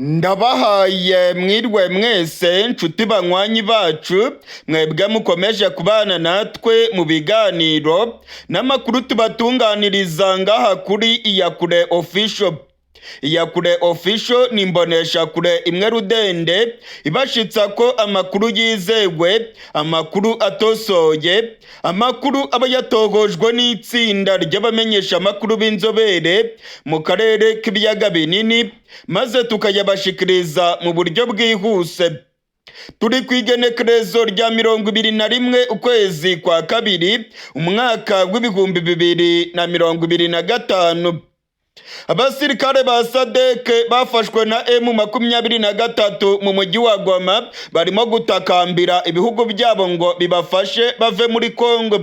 Ndabahaye mwirwe mwese nshuti banywanyi bacu mwebwe mukomeje kubana natwe mu biganiro n'amakuru tubatunganiriza ngaha kuri Iyakure Official. Iyakure Official ni imboneshakure imwe rudende ibashitsa ko amakuru yizewe, amakuru atosoye, amakuru aba yatogojwe n'itsinda ry'abamenyesha amakuru b'inzobere mu karere k'ibiyaga binini, maze tukayabashikiriza mu buryo bwihuse. Turi kwigenekerezo rya 21 ukwezi kwa kabiri umwaka w'ibihumbi 2025. Abasirikare ba Sadek bafashwe na M23 mu mujyi wa Goma barimo gutakambira ibihugu byabo ngo bibafashe bave muri Kongo.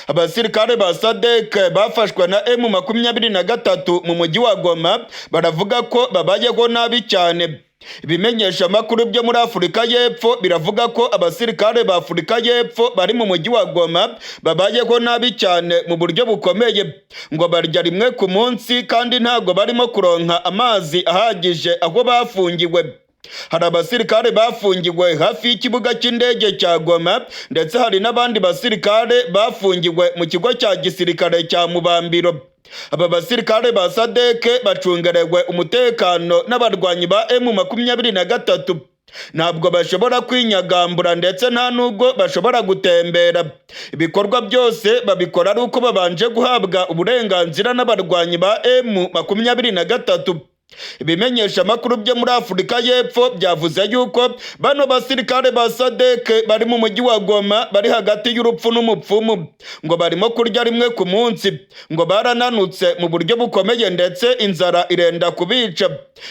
Abasirikare ba Sadek bafashwe na M23 mu mujyi wa Goma baravuga ko babayeho nabi cyane. Ibimenyesha amakuru byo muri Afurika y'Epfo biravuga ko abasirikare ba Afurika y'Epfo bari mu mujyi wa Goma babayeho nabi cyane mu buryo bukomeye, ngo barya rimwe ku munsi kandi ntago barimo kuronka amazi ahagije aho bafungiwe. Hari abasirikare bafungiwe hafi y'ikibuga cy'indege cya Goma, ndetse hari n'abandi basirikare bafungiwe mu kigo cya gisirikare cya Mubambiro. Aba basirikare ba Sadek bacungerewe umutekano n'abarwanyi ba M23. Ntabwo bashobora kwinyagambura ndetse nta nubwo bashobora gutembera. Ibikorwa byose babikora ari uko babanje guhabwa uburenganzira n'abarwanyi ba M23. Ibimenyesha amakuru byo muri Afurika y'Epfo byavuze yuko bano basirikare ba Sadek bari mu mujyi wa Goma bari hagati y'urupfu n'umupfumu, ngo barimo kurya rimwe ku munsi, ngo barananutse mu buryo bukomeye ndetse inzara irenda kubica.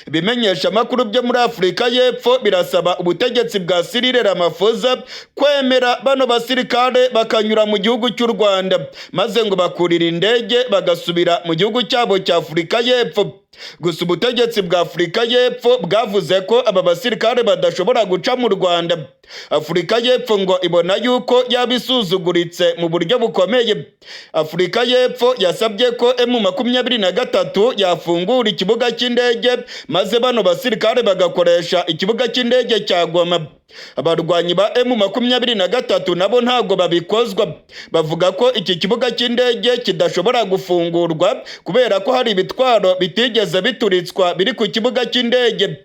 Ibimenyesha amakuru byo muri Afurika y'Epfo birasaba ubutegetsi bwa Cyril Ramaphosa kwemera bano basirikare bakanyura mu gihugu cy'u Rwanda, maze ngo bakurira indege bagasubira mu gihugu cyabo cya Afurika y'Epfo. Gusa ubutegetsi bwa Afurika y'Epfo bwavuze ko aba basirikare badashobora guca mu Rwanda. Afurika y'Epfo ngo ibona yuko yabisuzuguritse mu buryo bukomeye. Afurika y'Epfo yasabye ko M23 yafungura ikibuga cy'indege maze bano basirikare bagakoresha ikibuga cy'indege cya Goma. Abarwanyi ba M23 nabo ntago babikozwa, bavuga ko iki kibuga cy'indege kidashobora gufungurwa kubera ko hari ibitwaro bitigeze bituritswa biri ku kibuga cy'indege.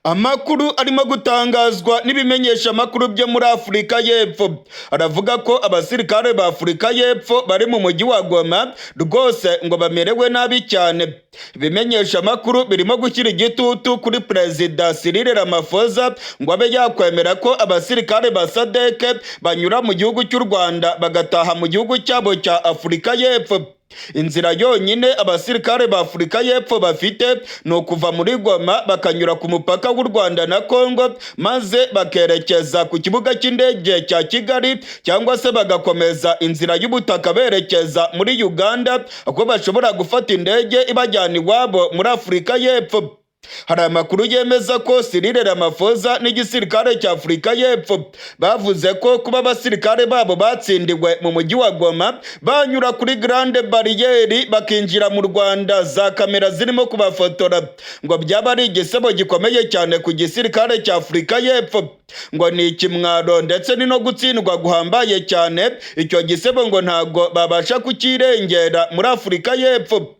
Amakuru arimo gutangazwa n'ibimenyesha amakuru byo muri Afurika y'Epfo aravuga ko abasirikare ba Afurika y'Epfo bari mu mujyi wa Goma rwose ngo bamerewe nabi cyane. Ibimenyesha amakuru birimo gushyira igitutu kuri Perezida Cyril Ramaphosa ngo abe yakwemera ko abasirikare ba Sadek banyura mu gihugu cy'u Rwanda bagataha mu gihugu cyabo cya Afurika y'Epfo. Inzira yonyine abasirikare ba Afurika y'Epfo bafite ni ukuva muri Goma bakanyura ku mupaka w'u Rwanda na Kongo, maze bakerekeza ku kibuga cy'indege cya Kigali, cyangwa se bagakomeza inzira y'ubutaka berekeza muri Uganda, aho bashobora gufata indege ibajyana iwabo muri Afurika y'Epfo. Hari amakuru yemeza ko Cyril Ramaphosa n'igisirikare cya Afurika y'Epfo bavuze ko kuba abasirikare babo batsindiwe mu mujyi wa Goma banyura kuri Grande Barriere bakinjira mu Rwanda, za kamera zirimo kubafotora, ngo byaba ari igisebo gikomeye cyane ku gisirikare cya Afurika y'Epfo. Ngo ni ikimwaro ndetse ni no gutsindwa guhambaye cyane. Icyo gisebo ngo ntago babasha kukirengera muri Afurika y'Epfo.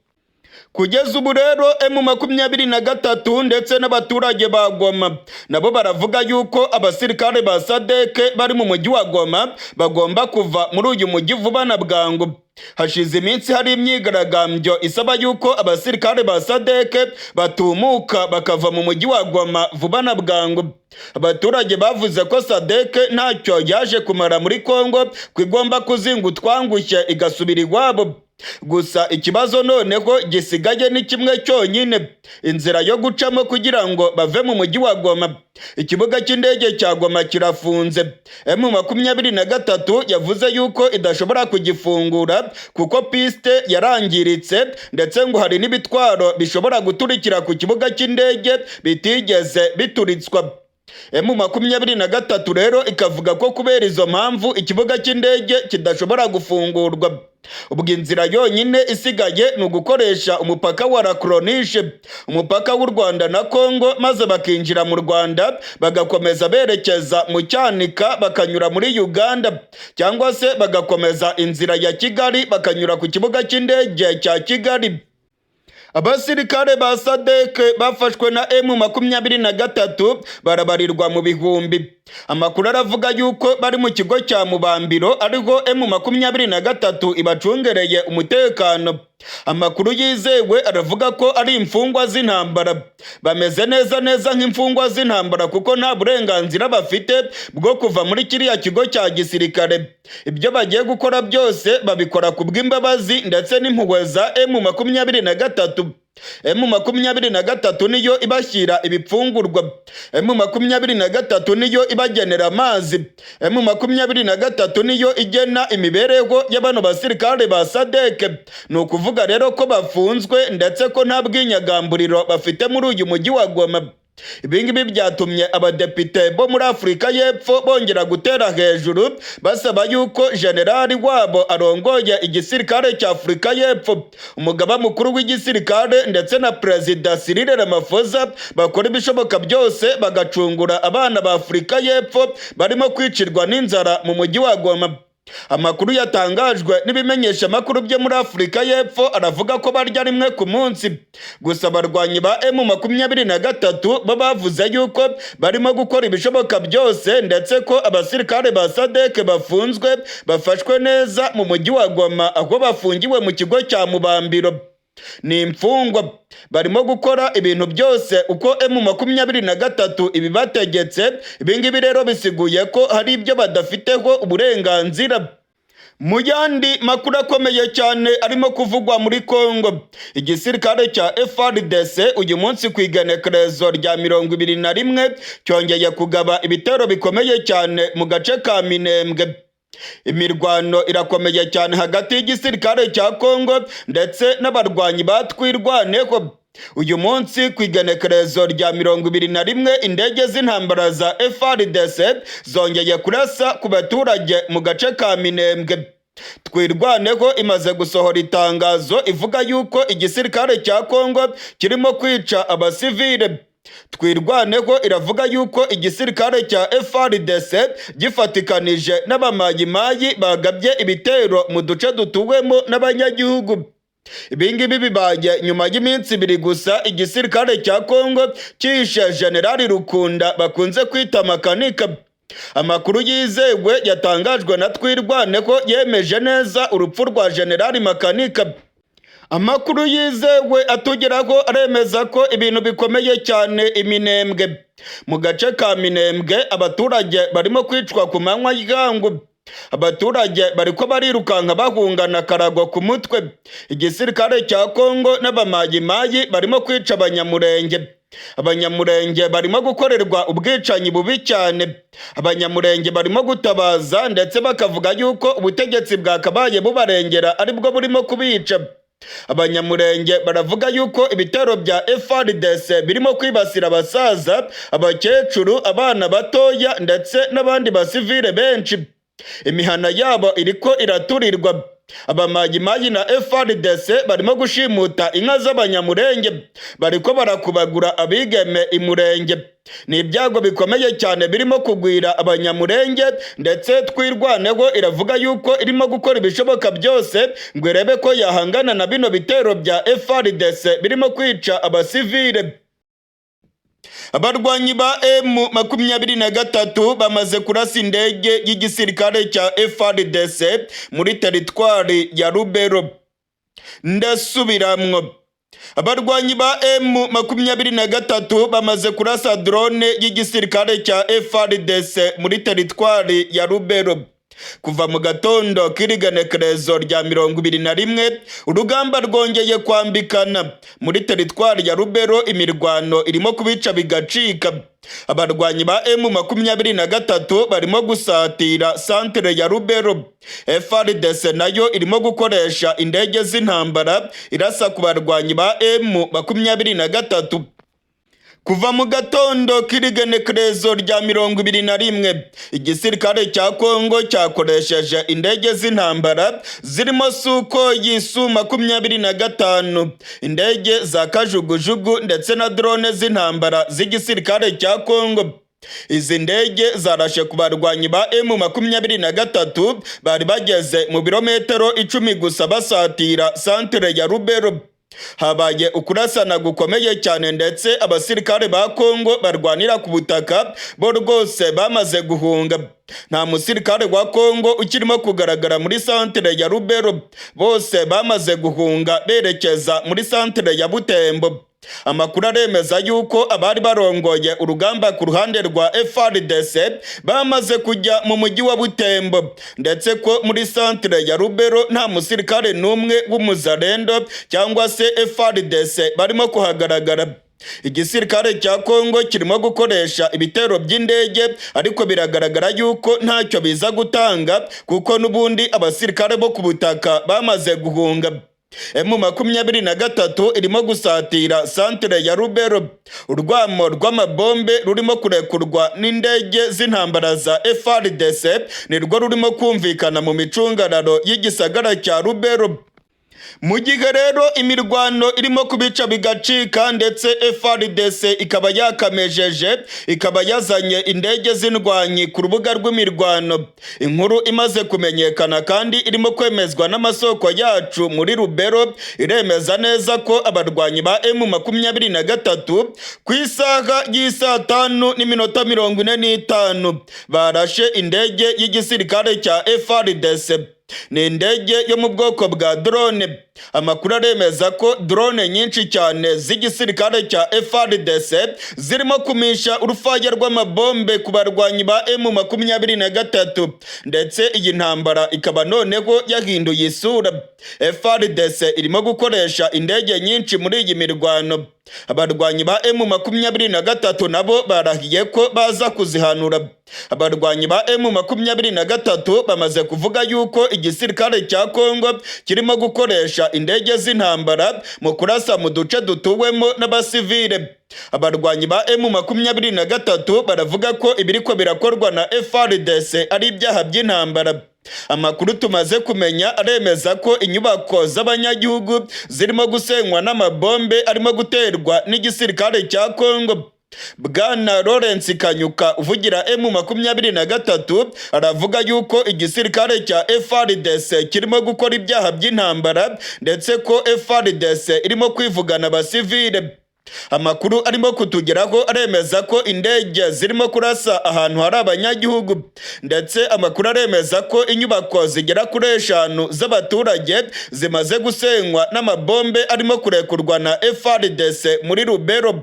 Kugeza ubu rero M23 ndetse n'abaturage ba Goma nabo baravuga yuko abasirikare ba Sadek bari mu mujyi wa Goma bagomba kuva muri uyu mujyi vuba na bwangu. Hashize iminsi hari imyigaragambyo isaba yuko abasirikare ba Sadek batumuka bakava mu mujyi wa Goma vuba na bwangu. Abaturage bavuze ko Sadek ntacyo yaje kumara muri Kongo, kwigomba kuzinga utwangushye igasubira iwabo. Gusa ikibazo noneho gisigaye ni kimwe cyonyine, inzira yo gucamo kugira ngo bave mu mujyi wa Goma. Ikibuga cy'indege cya Goma kirafunze. M23 yavuze yuko idashobora kugifungura kuko piste yarangiritse, ndetse ngo hari n'ibitwaro bishobora guturikira ku kibuga cy'indege bitigeze bituritswa. M23 rero ikavuga ko kubera izo mpamvu ikibuga cy'indege kidashobora gufungurwa. Ubwo inzira yonyine isigaye ni ugukoresha umupaka wa Lac-Roniche, umupaka w'u Rwanda na Congo, maze bakinjira mu Rwanda bagakomeza berekeza mu Cyanika bakanyura muri Uganda, cyangwa se bagakomeza inzira ya Kigali bakanyura ku kibuga cy'indege cya Kigali. Abasirikare ba SADC bafashwe na M23 barabarirwa mu bihumbi. Amakuru aravuga yuko bari mu kigo cya Mubambiro ariho M23 ibacungereye umutekano. Amakuru yizewe aravuga ko ari imfungwa z'intambara. Bameze neza nk'imfungwa z'intambara kuko nta burenganzira bafite bwo kuva muri kiriya kigo cya gisirikare. Ibyo bagiye gukora byose babikora ku bw'imbabazi ndetse n'impuhwe za M23. M23 niyo ibashyira ibipfungurwa. M23 niyo ibagenera amazi. M23 niyo igena imibereho y'abano basirikare ba SADC. Ni ukuvuga rero ko bafunzwe ndetse ko nta bwinyagamburiro bafite muri uyu mujyi wa Goma. Ibingibi byatumye abadepite bo muri Afurika y'Epfo bongera gutera hejuru basaba yuko generali wabo arongoye igisirikare cya Afurika y'Epfo, umugaba mukuru w'igisirikare ndetse na Perezida Cyril Ramaphosa bakora ibishoboka byose bagacungura abana ba Afurika y'Epfo barimo kwicirwa n'inzara mu mujyi wa Goma. Amakuru yatangajwe n'ibimenyesha makuru byo muri Afurika y'Epfo aravuga ko barya rimwe ku munsi. Gusa abarwanyi ba M23 bo bavuze yuko barimo gukora ibishoboka byose ndetse ko abasirikare ba SADC bafunzwe bafashwe neza mu mujyi wa Goma aho bafungiwe mu kigo cya Mubambiro. Ni imfungwa barimo gukora ibintu byose uko M23 ibibategetse. Ibingibi rero bisiguye ko hari ibyo badafiteho uburenganzira. Mu yandi makuru akomeye cyane arimo kuvugwa muri Congo, igisirikare cya FARDC uyu munsi ku igenekerezo rya 21 cyongeye kugaba ibitero bikomeye cyane mu gace ka Minembwe. Imirwano irakomeye cyane hagati y'igisirikare cya Congo ndetse n'abarwanyi batwirwaneho. Uyu munsi ku igenekerezo rya 21 indege z'intambara za FARDC zongeye kurasa ku baturage mu gace ka Minembwe. Twirwaneho imaze gusohora itangazo ivuga yuko igisirikare cya Congo kirimo kwica abasivile. Twirwaneho iravuga yuko igisirikare cya FARDC gifatikanije n'abamayimayi bagabye ibitero mu duce dutuwemo n'abanyagihugu. Ibingibi bibaye nyuma y'iminsi ibiri gusa igisirikare cya Congo cyishe Generali Rukunda bakunze kwita Makanika. Amakuru yizewe yatangajwe na Twirwaneho yemeje neza urupfu rwa Generali Makanika. Amakuru yizewe atugeraho aremeza ko ibintu bikomeye cyane Iminembwe. Mu gace ka Minembwe abaturage barimo kwicwa ku manywa y'ihangu. Abaturage bariko barirukanka bahungana karago ku mutwe. Igisirikare cya Congo n'abamayimayi barimo kwica abanyamurenge. Abanyamurenge barimo gukorerwa ubwicanyi bubi cyane. Abanyamurenge barimo gutabaza ndetse bakavuga yuko ubutegetsi bwakabaye bubarengera aribwo burimo kubica. Abanyamurenge baravuga yuko ibitero bya FARDC birimo kwibasira abasaza, abakecuru, abana batoya ndetse n'abandi basivile benshi. Imihana yabo iriko iraturirwa. Abamayimayi na FARDC barimo gushimuta inka z'abanyamurenge, bariko barakubagura abigeme imurenge. Ni ibyago bikomeye cyane birimo kugwira abanyamurenge ndetse Twirwaneho iravuga yuko irimo gukora ibishoboka byose ngo irebe ko yahangana na bino bitero bya FARDC birimo kwica abasivile. Abarwanyi ba M23 bamaze kurasa indege y'igisirikare cya FARDC muri teritwari ya Lubero. Ndasubiramwo. Abarwanyi ba M23 bamaze kurasa drone y'igisirikare cya FARDC muri teritwari ya Lubero. Kuva mu gatondo k'irigenekerezo rya 21 urugamba rwongeye kwambikana muri teritwari ya Lubero. Imirwano irimo kubica bigacika. Abarwanyi ba M23 barimo gusatira santere ya Lubero. FARDC nayo irimo gukoresha indege z'intambara irasa ku barwanyi ba M23. Kuva mu gatondo k'irigenekerezo rya 21 igisirikare cya Kongo cyakoresheje indege z'intambara zirimo Sukhoi Su-25, indege za kajugujugu ndetse na drone z'intambara z'igisirikare cya Kongo. Izi ndege zarashe ku barwanyi ba M23 bari bageze mu birometero 10 gusa basatira santere ya Lubero. Habaye ukurasana gukomeye cyane ndetse abasirikare ba Kongo barwanira ku butaka bo rwose bamaze guhunga. Nta musirikare wa Kongo ukirimo kugaragara muri santere ya Lubero, bose bamaze guhunga berekeza muri santere ya Butembo. Amakuru aremeza yuko abari barongoye urugamba ku ruhande rwa FARDC bamaze kujya mu mujyi wa Butembo, ndetse ko muri santere ya Lubero nta musirikare n'umwe w'umuzarendo cyangwa se FARDC barimo kuhagaragara. Igisirikare cya Kongo kirimo gukoresha ibitero by'indege, ariko biragaragara yuko ntacyo biza gutanga kuko n'ubundi abasirikare bo ku butaka bamaze guhunga. M23 irimo gusatira santere ya Lubero. Urwamo rw'amabombe rurimo kurekurwa n'indege z'intambara za FARDC nirwo rurimo kumvikana mu micungararo y'igisagara cya Lubero. Mu gihe rero imirwano irimo kubica bigacika ndetse FARDC ikaba yakamejeje, ikaba yazanye indege z'indwanyi ku rubuga rw'imirwano. Inkuru imaze kumenyekana kandi irimo kwemezwa n'amasoko yacu muri Lubero iremeza neza ko abarwanyi ba M23 ku isaha y'isa 5:45 barashe indege y'igisirikare cya FARDC. Ni indege yo mu bwoko bwa drone. Amakuru aremeza ko drone nyinshi cyane z'igisirikare cya FARDC zirimo kumisha urufaya rw'amabombe ku barwanyi ba M23, ndetse iyi ntambara ikaba noneho yahinduye isura. FARDC irimo gukoresha indege nyinshi muri iyi mirwano. Abarwanyi ba M23 nabo barahiye ko baza kuzihanura. Abarwanyi ba M23 bamaze kuvuga yuko igisirikare cya Kongo kirimo gukoresha indege z'intambara mu kurasa mu duce dutuwemo n'abasivile. Abarwanyi ba M23 baravuga ko ibiriko birakorwa na FARDC ari ibyaha by'intambara. Amakuru tumaze kumenya aremeza ko inyubako z'abanyagihugu zirimo gusenywa n'amabombe arimo guterwa n'igisirikare cya Kongo. Bwana Lawrence Kanyuka uvugira M23 aravuga yuko igisirikare cya FARDC kirimo gukora ibyaha by'intambara, ndetse ko FARDC irimo kwivugana abasivile. Amakuru arimo kutugeraho aremeza ko indege zirimo kurasa ahantu hari abanyagihugu, ndetse amakuru aremeza ko inyubako zigera kuri 5 z'abaturage zimaze gusenywa n'amabombe arimo kurekurwa na FARDC muri Lubero.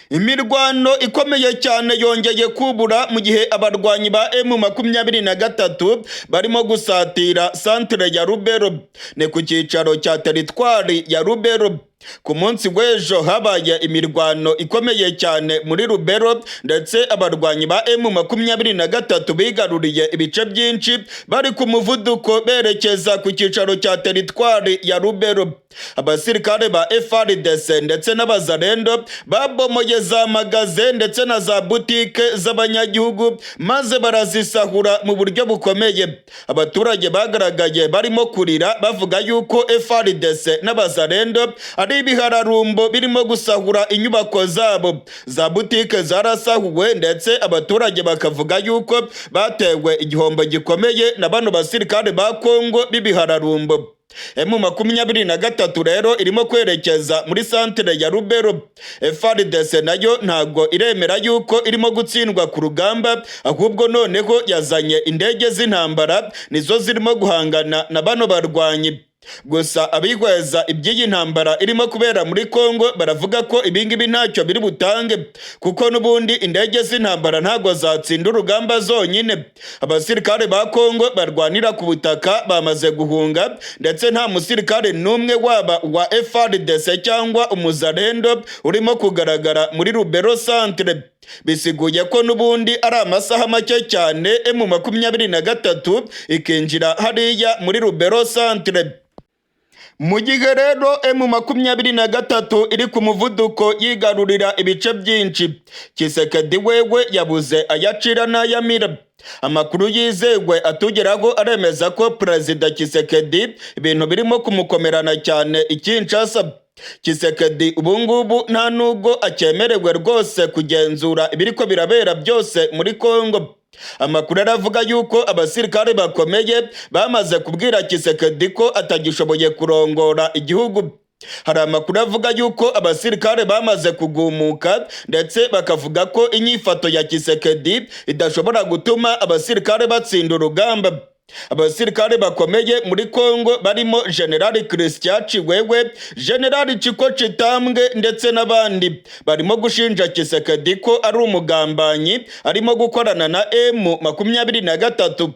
Imirwano ikomeye cyane yongeye kubura mu gihe abarwanyi ba M23 barimo gusatira santere ya Lubero. Ni ku cyicaro cya teritwari ya Lubero. Ku munsi w'ejo habaye imirwano ikomeye cyane muri Lubero, ndetse abarwanyi ba M23 bigaruriye ibice byinshi bari ku muvuduko berekeza ku cyicaro cya teritwari ya Lubero. Abasirikare ba FARDC ndetse n'abazarendo babomoye za magaze ndetse na za butike z'abanyagihugu maze barazisahura mu buryo bukomeye. Abaturage bagaragaye barimo kurira bavuga yuko FARDC n'abazarendo ari ibihararumbo birimo gusahura inyubako zabo. Za butike zarasahuwe, ndetse abaturage bakavuga yuko batewe igihombo gikomeye na bano basirikare ba Kongo b'ibihararumbo. M23 rero irimo kwerekeza muri santere ya Lubero. FARDC nayo ntago iremera yuko irimo gutsindwa ku rugamba, ahubwo noneho yazanye indege z'intambara nizo zirimo guhangana na bano barwanyi. Gusa abihweza iby'iyi ntambara irimo kubera muri Kongo baravuga ko ibingibi ntacyo biri butange, kuko n'ubundi indege z'intambara ntago zatsinda urugamba zonyine. Abasirikare ba Kongo barwanira ku butaka bamaze guhunga, ndetse nta musirikare n'umwe waba wa FARDC cyangwa umuzarendo urimo kugaragara muri Lubero centre. Bisiguye ko n'ubundi ari amasaha make cyane M23 ikinjira hariya muri Lubero centre. Mu gihe rero M23 iri ku muvuduko yigarurira ibice byinshi, Tshisekedi wewe yabuze ayacira n'ayamira. Amakuru yizewe atugeraho aremeza ko Perezida Tshisekedi ibintu birimo kumukomerana cyane i Kinshasa. Tshisekedi ubungubu nta nubwo acyemerewe rwose kugenzura ibiriko birabera byose muri Kongo. Amakuru aravuga yuko abasirikare bakomeye bamaze kubwira Tshisekedi ko atagishoboye kurongora igihugu. Hari amakuru avuga yuko abasirikare bamaze kugumuka ndetse bakavuga ko inyifato ya Tshisekedi idashobora gutuma abasirikare batsinda urugamba. Abasirikare bakomeye muri Kongo barimo General Christian Chiwewe, General Chiko Chitambwe ndetse n'abandi barimo gushinja Tshisekedi ko ari umugambanyi arimo gukorana na M23.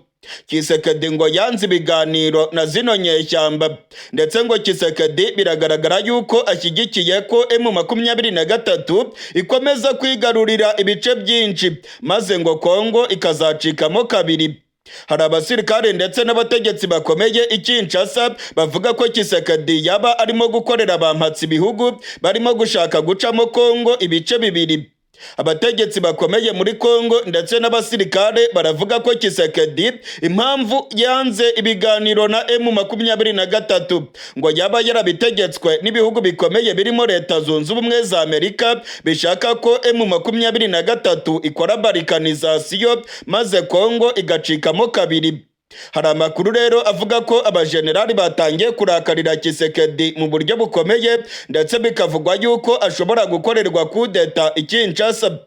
Tshisekedi ngo yanze ibiganiro na zino nyeshyamba ndetse ngo Tshisekedi biragaragara yuko ashyigikiye ko M23 ikomeza kwigarurira ibice byinshi maze ngo Kongo ikazacikamo kabiri. Hari abasirikare ndetse n'abategetsi bakomeye i Kinshasa bavuga ko Tshisekedi yaba arimo gukorera abampatsi ibihugu barimo gushaka gucamo Kongo ibice bibiri. Abategetsi bakomeye muri Kongo ndetse n'abasirikare baravuga ko Tshisekedi impamvu yanze ibiganiro na M23 ngo yaba yarabitegetswe n'ibihugu bikomeye birimo Leta Zunze Ubumwe za Amerika bishaka ko M23 ikora balkanization maze Kongo igacikamo kabiri. Hari amakuru rero avuga ko abajenerali batangiye kurakarira Tshisekedi mu buryo bukomeye ndetse bikavugwa yuko ashobora gukorerwa kudeta i Kinshasa.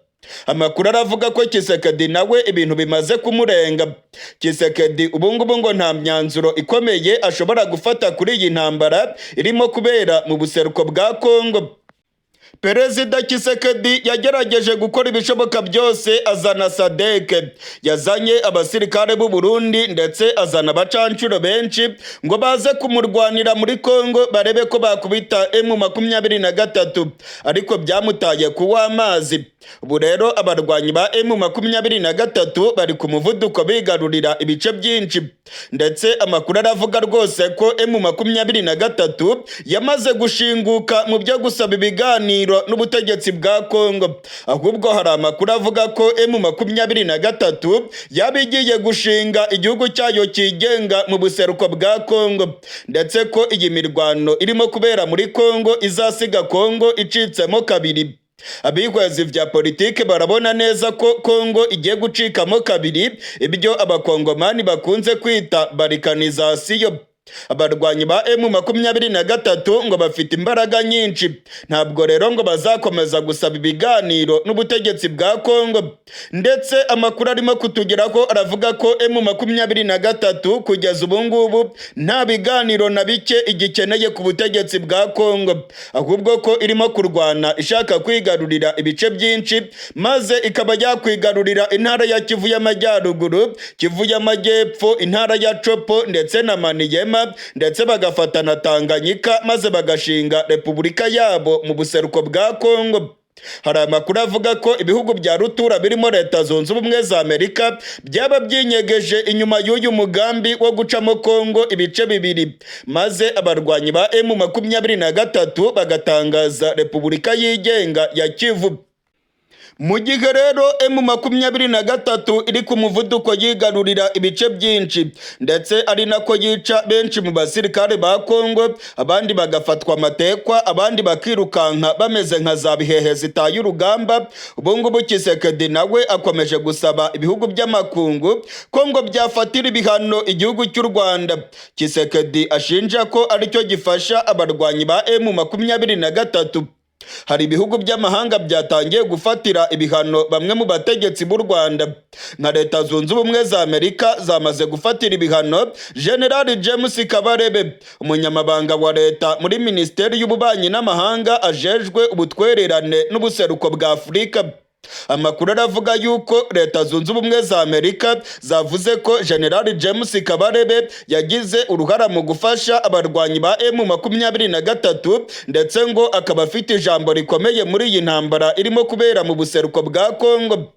Amakuru aravuga ko Tshisekedi nawe ibintu bimaze kumurenga. Tshisekedi ubungubu ngo nta myanzuro ikomeye ashobora gufata kuri iyi ntambara irimo kubera mu buseruko bwa Kongo. Perezida Tshisekedi yagerageje gukora ibishoboka byose, azana SADC, yazanye abasirikare b'u Burundi ndetse azana abacancuro benshi ngo baze kumurwanira muri Kongo barebe ko bakubita M23, ariko byamutaye kuwa amazi. Ubu rero abarwanyi ba M23 bari ku muvuduko bigarurira ibice byinshi ndetse amakuru aravuga rwose ko M23 yamaze gushinguka mu byo gusaba ibiganiro n'ubutegetsi bwa Kongo. Ahubwo hari amakuru avuga ko M23 yabigiye gushinga igihugu cyayo kigenga mu buseruko bwa Kongo ndetse ko iyi mirwano irimo kubera muri Kongo izasiga Kongo icitsemo kabiri. Abihwezi vya politike barabona neza ko Kongo igiye gucikamo kabiri, ibyo abakongomani bakunze kwita balkanization. Abarwanyi ba M23 ngo bafite imbaraga nyinshi, ntabwo rero ngo bazakomeza gusaba ibiganiro n'ubutegetsi bwa Kongo. Ndetse amakuru arimo kutugeraho aravuga ko M23 kugeza ubungubu nta biganiro na bike igikeneye ku butegetsi bwa Kongo, ahubwo ko irimo kurwana ishaka kwigarurira ibice byinshi maze ikaba yakwigarurira intara ya Kivu y'Amajyaruguru, Kivu y'Amajyepfo, intara ya Chopo ndetse na Maniema, ndetse bagafata na Tanganyika maze bagashinga repubulika yabo mu buseruko bwa Kongo. Hari amakuru avuga ko ibihugu bya rutura birimo Leta Zunze Ubumwe za Amerika byaba byinyegeje inyuma y'uyu mugambi wo gucamo Kongo ibice bibiri, maze abarwanyi ba M23 bagatangaza repubulika yigenga ya Kivu. Mu gihe rero M23 iri ku muvuduko yigarurira ibice byinshi ndetse ari nako yica benshi mu basirikare ba Kongo, abandi bagafatwa amatekwa, abandi bakirukanka bameze nka za bihehe zitaye urugamba, ubungubu Tshisekedi nawe akomeje gusaba ibihugu by'amakungu ko ngo byafatira ibihano igihugu cy'u Rwanda. Tshisekedi ashinja ko aricyo gifasha abarwanyi ba M23. Hari ibihugu by'amahanga byatangiye gufatira ibihano bamwe mu bategetsi b'u Rwanda, nka Leta Zunze Ubumwe za Amerika zamaze gufatira ibihano General James Kabarebe, umunyamabanga wa leta muri Minisiteri y'Ububanyi n'Amahanga ajejwe ubutwererane n'ubuseruko bwa Afurika. Amakuru aravuga yuko Leta Zunze Ubumwe za Amerika zavuze ko General James Kabarebe yagize uruhara mu gufasha abarwanyi ba M23 ndetse ngo akaba afite ijambo rikomeye muri iyi ntambara irimo kubera mu buseruko bwa Kongo.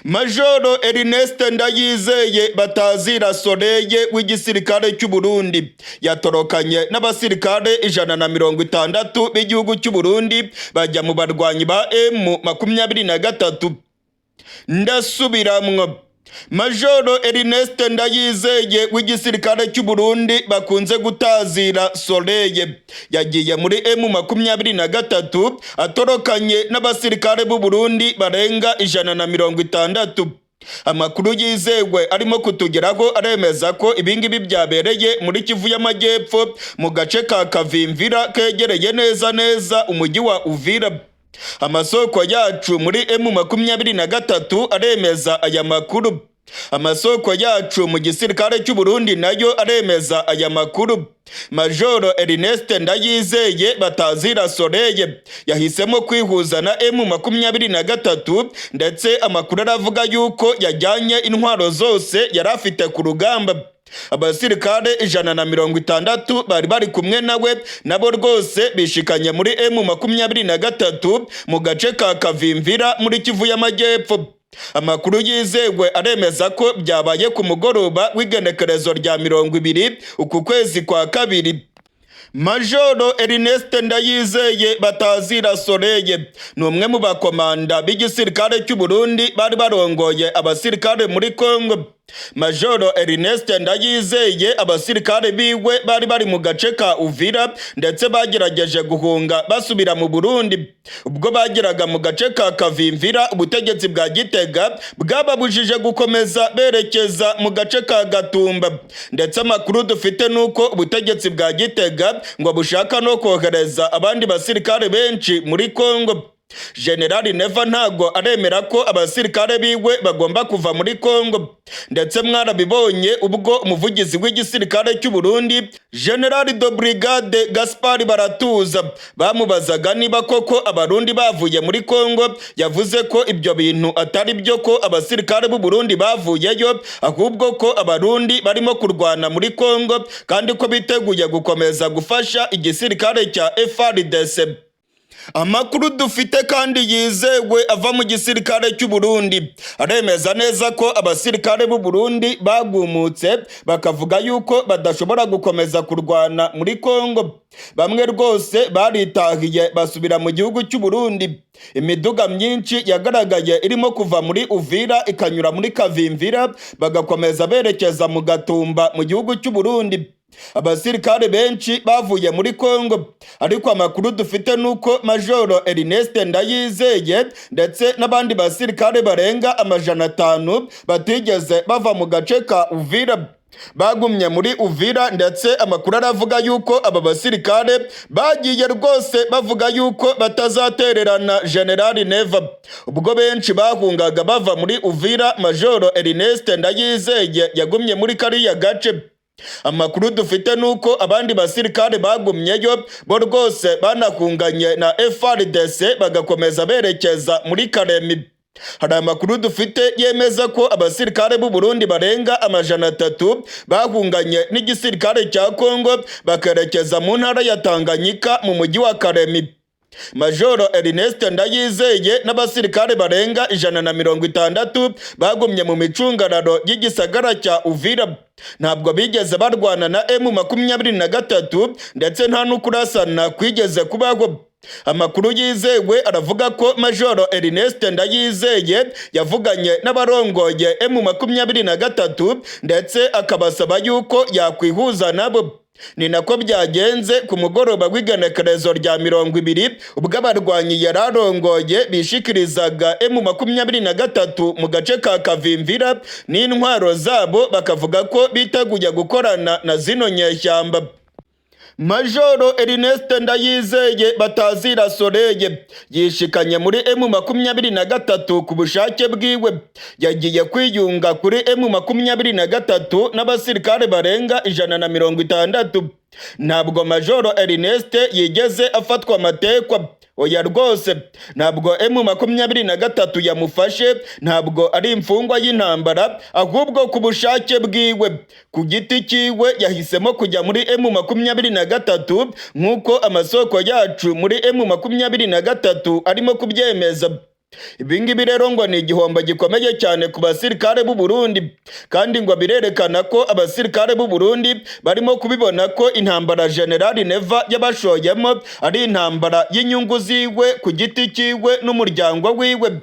Majoro Ernest Ndayizeye Batazira Soreye w'igisirikare cy'u Burundi yatorokanye n'abasirikare 160 b'igihugu cy'u Burundi bajya mu barwanyi ba M23. Ndasubiramwo. Majoro Ernest Ndayizeye w'igisirikare cy'u Burundi bakunze gutazira Soreye yagiye muri M23 atorokanye n'abasirikare b'u Burundi barenga 160. Amakuru yizewe arimo kutugeraho aremeza ko ibingibi byabereye muri Kivu y'Amajyepfo mu gace ka Kavimvira kegereye neza umujyi wa Uvira. Amasoko yacu muri M23 aremeza aya makuru. Amasoko yacu mu gisirikare cy'u Burundi nayo aremeza aya makuru. Majoro Ernest Ndayizeye Batazira Soreye yahisemo kwihuza na M23 ndetse amakuru aravuga yuko yajyanye intwaro zose yari afite ku rugamba. Abasirikare 160 bari kumwe nawe nabo rwose bishikanye muri M23 mu gace ka Kavimvira muri Kivu y'Amajyepfo. Amakuru yizewe aremeza ko byabaye ku mugoroba w'igenekerezo rya 20 uku kwezi kwa kabiri. Majoro Ernest Ndayizeye Batazira Soreye ni umwe mu bakomanda b'igisirikare cy'u Burundi bari barongoye abasirikare muri Kongo. Majoro Ernest Ndayizeye abasirikare biwe bari mu gace ka Uvira ndetse bagerageje guhunga basubira mu Burundi. Ubwo bageraga mu gace ka Kavimvira ubutegetsi bwa Gitega bwababujije gukomeza berekeza mu gace ka Gatumba, ndetse amakuru dufite nuko ubutegetsi bwa Gitega ngo bushaka no kohereza abandi basirikare benshi muri Kongo. General Neva ntago aremera ko abasirikare biwe bagomba kuva muri Kongo, ndetse mwarabibonye ubwo umuvugizi w'igisirikare cy'u Burundi General de Brigade Gaspard Baratuza bamubazaga niba koko abarundi bavuye muri Kongo, yavuze ko ibyo bintu atari byo, ko abasirikare b'u Burundi bavuyeyo ahubwo ko abarundi barimo kurwana muri Kongo kandi ko biteguye gukomeza gufasha igisirikare cya FARDC. Amakuru dufite kandi yizewe ava mu gisirikare cy'u Burundi aremeza neza ko abasirikare b'u Burundi bagumutse bakavuga yuko badashobora gukomeza kurwana muri Kongo. Bamwe rwose baritahiye basubira mu gihugu cy'u Burundi. Imiduga myinshi yagaragaye irimo kuva muri Uvira ikanyura muri Kavimvira bagakomeza berekeza mu Gatumba mu gihugu cy'u Burundi. Abasirikare benshi bavuye muri Kongo, ariko amakuru dufite nuko Majoro Ernest Ndayizeye ndetse n'abandi basirikare barenga 500 batigeze bava mu gace ka Uvira. Bagumye muri Uvira, ndetse amakuru aravuga yuko aba basirikare bagiye rwose bavuga yuko batazatererana General Neva. Ubwo benshi bahungaga bava muri Uvira, Majoro Ernest Ndayizeye yagumye muri kariya gace. Amakuru dufite nuko abandi basirikare bagumyeyo bo rwose banakunganye na FARDC bagakomeza berekeza muri Karemi. Hari amakuru dufite yemeza ko abasirikare b'u Burundi barenga 300 bahunganye n'igisirikare cya Kongo bakerekeza mu ntara ya Tanganyika mu mujyi wa Karemi. Majoro Ernest Ndayizeye n'abasirikare barenga 160 bagumye mu micungararo y'igisagara cya Uvira. Ntabwo bigeze barwana na M23 ndetse nta n'ukurasana kwigeze kubaho. Amakuru yizewe aravuga ko Majoro Ernest Ndayizeye yavuganye n'abarongoye M23 ndetse akabasaba yuko yakwihuza nabo. Ni nako byagenze ku mugoroba w'igenekerezo rya 20 ubwo abarwanyi yararongoye bishikirizaga M23 mu gace ka Kavimvira n'intwaro zabo bakavuga ko biteguye gukorana na zino nyeshyamba. Majoro Ernest Ndayizeye Batazira Soreye yishikanye muri M23 ku bushake bwiwe. Yagiye kwiyunga kuri M23 n'abasirikare barenga 160. Ntabwo Majoro Ernest yigeze afatwa amatekwa. Oya rwose, ntabwo M23 yamufashe, ntabwo ari imfungwa y'intambara, ahubwo ku bushake bwiwe ku giti cyiwe yahisemo kujya muri M23 nk'uko amasoko yacu muri M23 arimo kubyemeza. Ibi ngibi rero ngo ni igihombo gikomeye cyane ku basirikare b'u Burundi, kandi ngo birerekana ko abasirikare b'u Burundi barimo kubibona ko intambara General Neva yabashoyemo ari intambara y'inyungu ziwe ku giti cyiwe n'umuryango wiwe.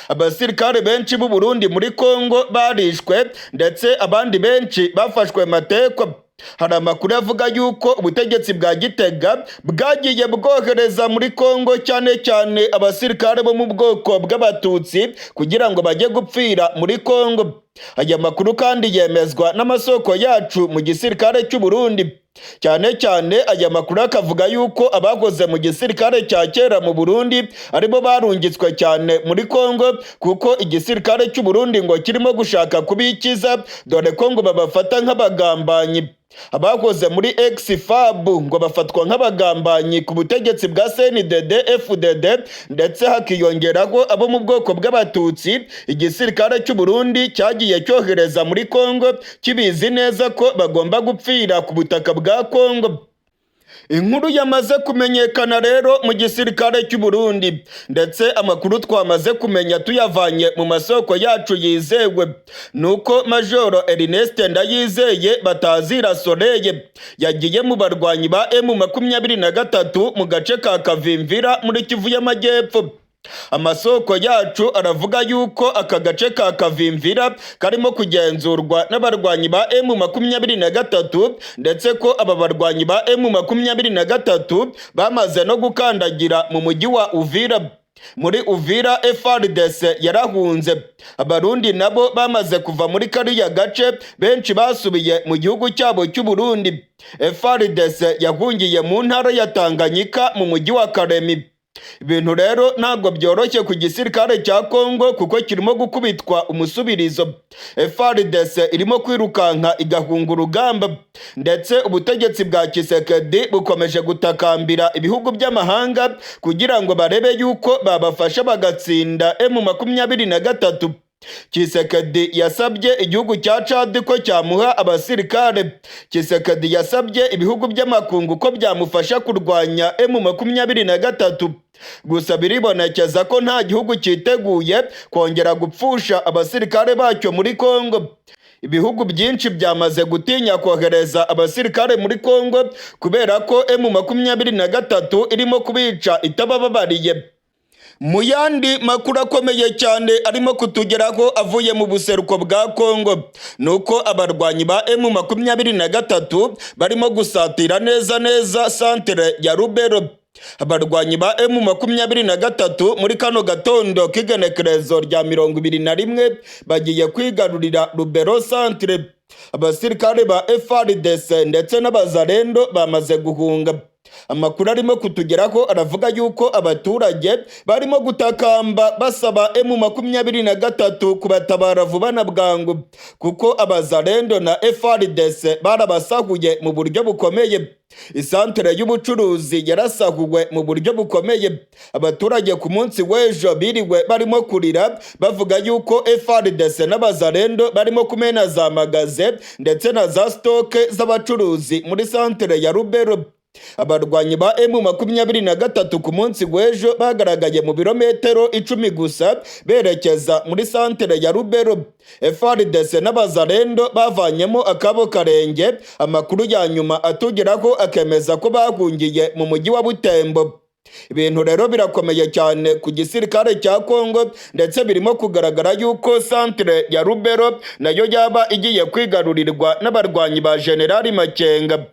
Abasirikare benshi b'u Burundi muri Kongo barishwe ndetse abandi benshi bafashwe matekwa. Hari amakuru avuga yuko ubutegetsi bwa Gitega bwagiye bwohereza muri Kongo cyane cyane abasirikare bo mu bwoko bw'abatutsi kugira ngo bajye gupfira muri Kongo. Aya makuru kandi yemezwa n'amasoko yacu mu gisirikare cy'u Burundi. Cyane cyane aya makuru akavuga yuko abakoze mu gisirikare cya kera mu Burundi aribo barungitswe cyane muri Kongo, kuko igisirikare cy'u Burundi ngo kirimo gushaka kubikiza, dore ko ngo babafata nk'abagambanyi. Abakoze muri ex-FAB ngo bafatwa nk'abagambanyi ku butegetsi bwa CNDD FDD, ndetse hakiyongeraho abo mu bwoko bw'abatutsi igisirikare cy'u Burundi cyagiye cyohereza muri Kongo kibizi neza ko bagomba gupfira ku butaka bwa Kongo. Inkuru yamaze kumenyekana rero mu gisirikare cy'u Burundi, ndetse amakuru twamaze kumenya tuyavanye mu masoko yacu yizewe, nuko Majoro Ernest Ndayizeye Batazira Soleil yagiye mu barwanyi ba M23 mu gace ka Kavimvira muri Kivu y'Amajyepfo. Amasoko yacu aravuga yuko aka gace ka Kavimvira karimo kugenzurwa n'abarwanyi ba M23, ndetse ko aba barwanyi ba M23 bamaze no gukandagira mu mujyi wa Uvira. Muri Uvira FARDC yarahunze, abarundi nabo bamaze kuva muri kariya gace, benshi basubiye mu gihugu cyabo cy'u Burundi. FARDC yahungiye mu ntara ya Tanganyika mu mujyi wa Karemi. Ibintu rero ntabwo byoroshye ku gisirikare cya Kongo, kuko kirimo gukubitwa umusubirizo. FARDC irimo kwirukanka igahunga urugamba, ndetse ubutegetsi bwa Tshisekedi bukomeje gutakambira ibihugu by'amahanga kugira ngo barebe yuko babafasha bagatsinda M23. Tshisekedi yasabye igihugu cya Chad ko cyamuha abasirikare. Tshisekedi yasabye ibihugu by'amakungu ko byamufasha kurwanya M23. Gusa biribonekeza ko nta gihugu cyiteguye kongera gupfusha abasirikare bacyo muri Kongo. Ibihugu byinshi byamaze gutinya kohereza abasirikare muri Kongo kubera ko M23 irimo kubica itabababariye. Mu yandi makuru akomeye cyane arimo kutugeraho avuye mu buseruko bwa Kongo, nuko abarwanyi ba M23 barimo gusatira neza santere ya Rubero. Abarwanyi ba M23 muri kano gatondo k'igenekerezo rya 21 bagiye kwigarurira Rubero centre. Abasirikare ba FARDC ndetse n'abazarendo bamaze guhunga. Amakuru arimo kutugeraho aravuga yuko abaturage barimo gutakamba basaba M23 kubatabara vuba na bwangu, kuko abazarendo na FARDC barabasahuye mu buryo bukomeye. Isantere y'ubucuruzi yarasahuwe mu buryo bukomeye. Abaturage ku munsi w'ejo biriwe barimo kurira bavuga yuko FARDC n'abazarendo barimo kumena za magaze ndetse na za stoke z'abacuruzi muri santere ya Rubero. Abarwanyi ba M23 ku munsi w'ejo bagaragaye mu birometero 10 gusa berekeza muri santere ya Rubero. FARDC n'abazarendo bavanyemo akabo karenge. Amakuru ya nyuma atugeraho akemeza ko bahungiye mu mujyi wa Butembo. Ibintu rero birakomeye cyane ku gisirikare cya Kongo, ndetse birimo kugaragara yuko santere ya Rubero nayo yaba igiye kwigarurirwa n'abarwanyi ba General Makenga.